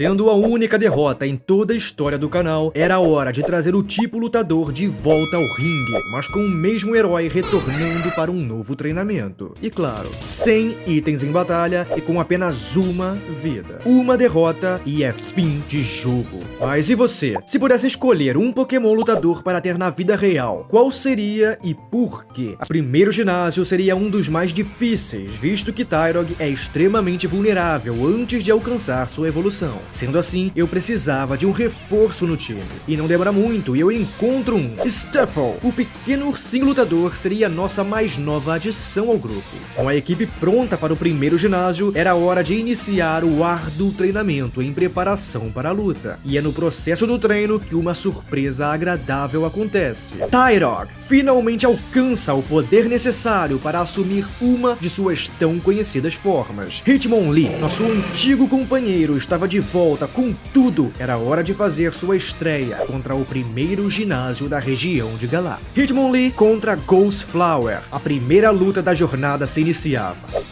sendo a única derrota em toda a história do canal, era hora de trazer o tipo lutador de volta ao ringue, mas com o mesmo herói retornando para um novo treinamento. E claro, sem itens em batalha e com apenas uma vida. Uma derrota e é fim de jogo. Mas e você? Se pudesse escolher um Pokémon lutador para ter na vida real, qual seria e por quê? O primeiro ginásio seria um dos mais difíceis, visto que Tyrog é extremamente vulnerável antes de alcançar sua evolução. Sendo assim, eu precisava de um reforço no time. E não demora muito e eu encontro um Stuffle. O pequeno ursinho lutador seria a nossa mais nova adição ao grupo. Com a equipe pronta para o primeiro ginásio, era hora de iniciar o árduo treinamento em preparação para a luta. E é no processo do treino que uma surpresa agradável acontece. Tyrog finalmente alcança o poder necessário para assumir uma de suas tão conhecidas formas. Hitmonlee, nosso antigo companheiro, estava de volta com tudo. Era hora de fazer sua estreia contra o primeiro ginásio da região de Galar. Hitmonlee contra Ghostflower. A primeira luta da jornada se iniciava.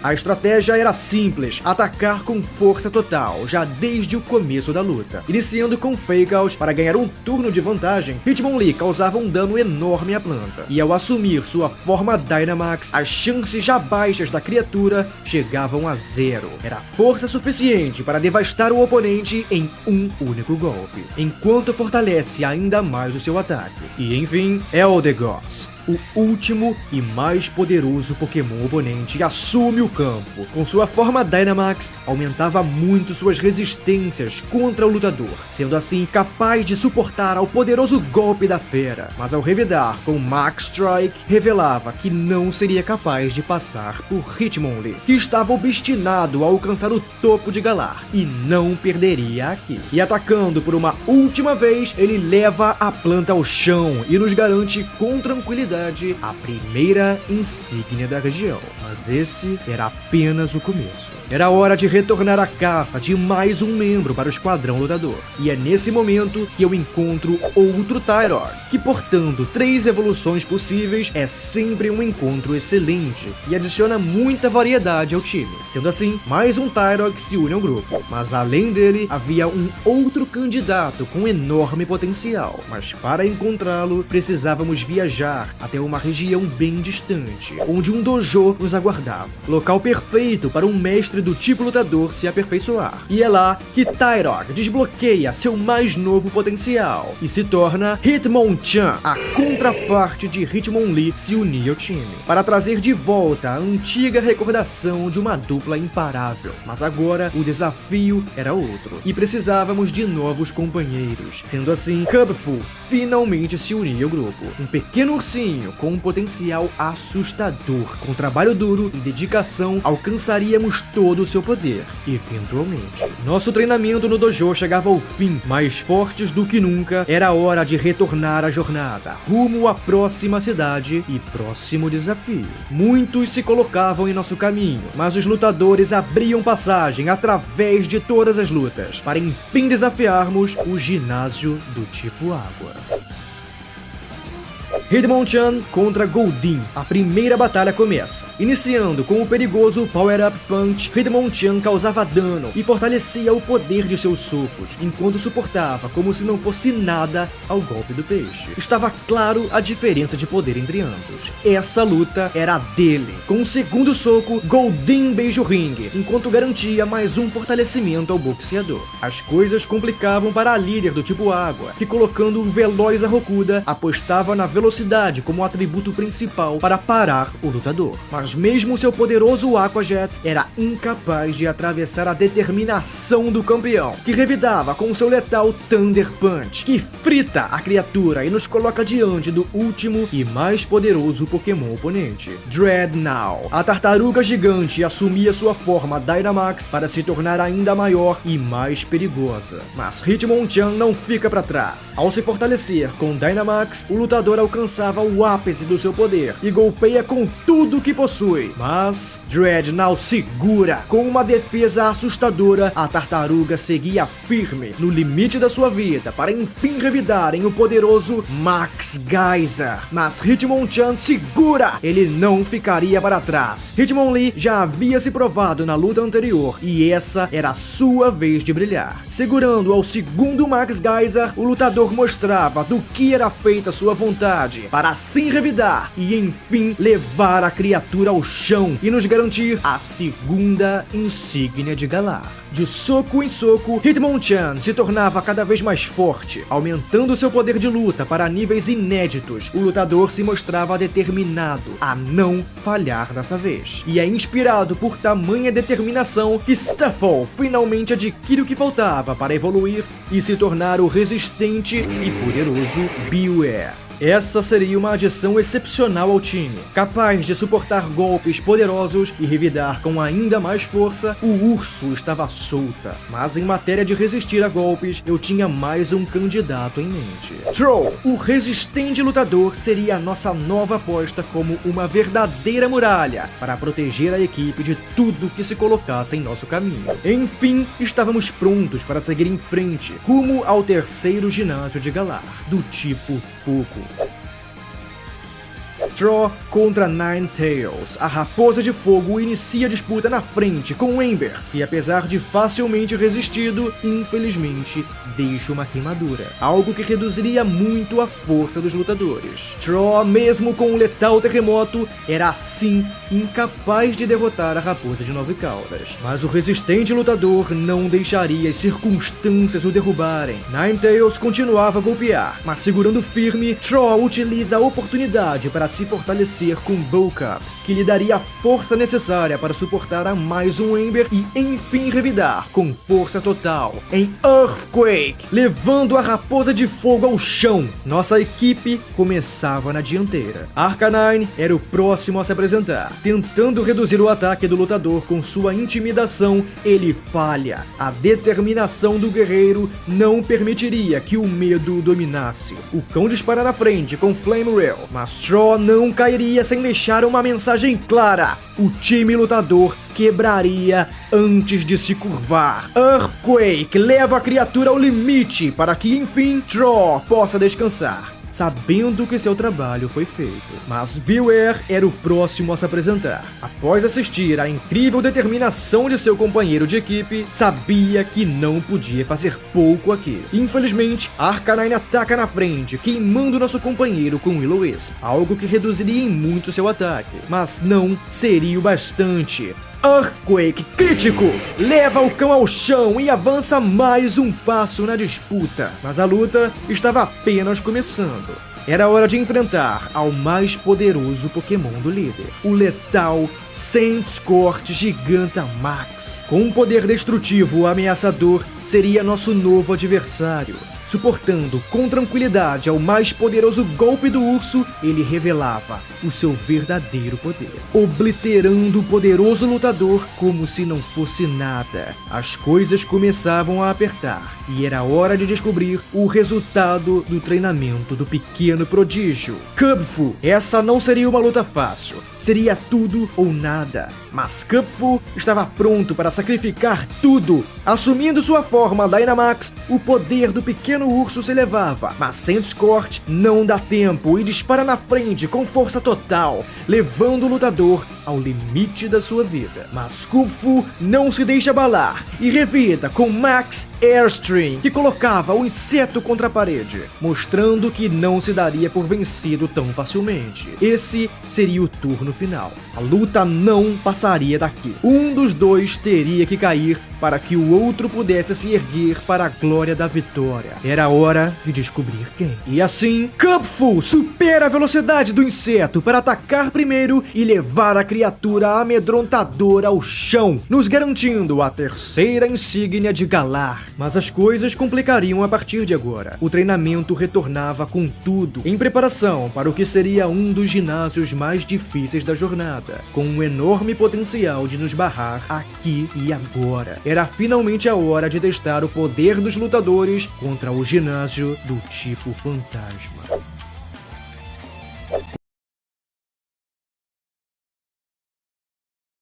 A estratégia era simples, atacar com força total, já desde o começo da luta. Iniciando com Fake Out para ganhar um turno de vantagem, Hitmonlee causava um dano enorme à planta. E ao assumir sua forma Dynamax, as chances já baixas da criatura chegavam a 0. Era força suficiente para devastar o oponente em um único golpe, enquanto fortalece ainda mais o seu ataque. E enfim, Eldegoss, o último e mais poderoso Pokémon oponente, assume o campo. Com sua forma Dynamax, aumentava muito suas resistências contra o lutador, sendo assim capaz de suportar ao poderoso golpe da fera. Mas ao revidar com Max Strike, revelava que não seria capaz de passar por Hitmonlee, que estava obstinado a alcançar o topo de Galar e não perderia aqui. E atacando por uma última vez, ele leva a planta ao chão e nos garante com tranquilidade a primeira insígnia da região. Mas esse era apenas o começo. Era hora de retornar à caça de mais um membro para o esquadrão lutador. E é nesse momento que eu encontro outro Tyrog, que portando 3 evoluções possíveis é sempre um encontro excelente e adiciona muita variedade ao time. Sendo assim, mais um Tyrog se une ao grupo. Mas além dele, havia um outro candidato com enorme potencial. Mas para encontrá-lo, precisávamos viajar até uma região bem distante, onde um dojo nos aguardava. Local perfeito para um mestre do tipo lutador se aperfeiçoar. E é lá que Tyrog desbloqueia seu mais novo potencial e se torna Hitmonchan. A contraparte de Hitmonlee se unir ao time, para trazer de volta a antiga recordação de uma dupla imparável. Mas agora o desafio era outro, e precisávamos de novos companheiros. Sendo assim, Cubful finalmente se uniu ao grupo. Um pequeno ursinho com um potencial assustador. Com trabalho duro e dedicação, alcançaríamos todo o seu poder, eventualmente. Nosso treinamento no dojo chegava ao fim. Mais fortes do que nunca, era hora de retornar à jornada, rumo à próxima cidade e próximo desafio. Muitos se colocavam em nosso caminho, mas os lutadores abriam passagem através de todas as lutas, para enfim desafiarmos o ginásio do tipo água. Hitmonchan contra Goldeen. A primeira batalha começa. Iniciando com o perigoso Power Up Punch, Hitmonchan causava dano e fortalecia o poder de seus socos, enquanto suportava como se não fosse nada ao golpe do peixe. Estava claro a diferença de poder entre ambos. Essa luta era dele. Com o segundo soco, Goldeen beija o ringue, enquanto garantia mais um fortalecimento ao boxeador. As coisas complicavam para a líder do tipo água, que colocando o Veloz Arrokuda, apostava na velocidade como atributo principal para parar o lutador. Mas mesmo seu poderoso Aqua Jet era incapaz de atravessar a determinação do campeão, que revidava com seu letal Thunder Punch, que frita a criatura e nos coloca diante do último e mais poderoso Pokémon oponente, Dreadnought. A tartaruga gigante assumia sua forma Dynamax para se tornar ainda maior e mais perigosa. Mas Hitmonchan não fica para trás. Ao se fortalecer com Dynamax, o lutador alcança alcançava o ápice do seu poder e golpeia com tudo que possui. Mas Dreadnought segura. Com uma defesa assustadora, a tartaruga seguia firme no limite da sua vida para enfim revidarem o poderoso Max Geyser. Mas Hitmonchan segura. Ele não ficaria para trás. Hitmonlee já havia se provado na luta anterior e essa era a sua vez de brilhar. Segurando ao segundo Max Geyser, o lutador mostrava do que era feita sua vontade para assim revidar e enfim levar a criatura ao chão e nos garantir a segunda insígnia de Galar. De soco em soco, Hitmonchan se tornava cada vez mais forte, aumentando seu poder de luta para níveis inéditos. O lutador se mostrava determinado a não falhar dessa vez. E é inspirado por tamanha determinação que Stuffle finalmente adquire o que faltava para evoluir e se tornar o resistente e poderoso Bewear. Essa seria uma adição excepcional ao time, capaz de suportar golpes poderosos e revidar com ainda mais força. O urso estava solta, mas em matéria de resistir a golpes, eu tinha mais um candidato em mente. Troll, o resistente lutador, seria a nossa nova aposta como uma verdadeira muralha para proteger a equipe de tudo que se colocasse em nosso caminho. Enfim, estávamos prontos para seguir em frente, rumo ao terceiro ginásio de Galar, do tipo Fogo. Troll contra Ninetales. A Raposa de Fogo inicia a disputa na frente com Ember, que apesar de facilmente resistido, infelizmente deixa uma queimadura, algo que reduziria muito a força dos lutadores. Troll, mesmo com um letal terremoto, era assim incapaz de derrotar a Raposa de 9 Caudas. Mas o resistente lutador não deixaria as circunstâncias o derrubarem. Ninetales continuava a golpear, mas segurando firme, Troll utiliza a oportunidade para se fortalecer com Bulkup, que lhe daria a força necessária para suportar a mais um Ember e enfim revidar com força total em Earthquake, levando a Raposa de Fogo ao chão. Nossa equipe começava na dianteira. Arcanine era o próximo a se apresentar. Tentando reduzir o ataque do lutador com sua intimidação, ele falha. A determinação do guerreiro não permitiria que o medo o dominasse. O cão dispara na frente com Flame Rail, mas Troll não cairia sem deixar uma mensagem clara. O time lutador quebraria antes de se curvar. Earthquake leva a criatura ao limite para que enfim Troll possa descansar, sabendo que seu trabalho foi feito. Mas Bewear era o próximo a se apresentar. Após assistir à incrível determinação de seu companheiro de equipe, sabia que não podia fazer pouco aqui. Infelizmente, Arcanine ataca na frente, queimando nosso companheiro com Will-O-Wisp, algo que reduziria em muito seu ataque, mas não seria o bastante. Earthquake crítico leva o cão ao chão e avança mais um passo na disputa, mas a luta estava apenas começando. Era hora de enfrentar ao mais poderoso Pokémon do líder, o letal Centiskorch Gigantamax. Com um poder destrutivo ameaçador, seria nosso novo adversário. Suportando com tranquilidade ao mais poderoso golpe do urso, ele revelava o seu verdadeiro poder, obliterando o poderoso lutador como se não fosse nada. As coisas começavam a apertar e era hora de descobrir o resultado do treinamento do pequeno prodígio. Kubfu, essa não seria uma luta fácil, seria tudo ou nada. Mas Kubfu estava pronto para sacrificar tudo. Assumindo sua forma Dynamax, o poder do pequeno urso se elevava, mas Centiskorch não dá tempo e dispara na frente com força total, levando o lutador ao limite da sua vida. Mas Kubfu não se deixa abalar e revida com Max Airstream, que colocava o inseto contra a parede, mostrando que não se daria por vencido tão facilmente. Esse seria o turno final. A luta não passaria daqui. Um dos dois teria que cair para que o outro pudesse se erguer para a glória da vitória. Era hora de descobrir quem. E assim, Kubfu supera a velocidade do inseto para atacar primeiro e levar a criatura amedrontadora ao chão, nos garantindo a terceira insígnia de Galar. Mas as coisas complicariam a partir de agora. O treinamento retornava com tudo, em preparação para o que seria um dos ginásios mais difíceis da jornada, com um enorme potencial de nos barrar aqui e agora. Era finalmente a hora de testar o poder dos lutadores contra o ginásio do tipo fantasma.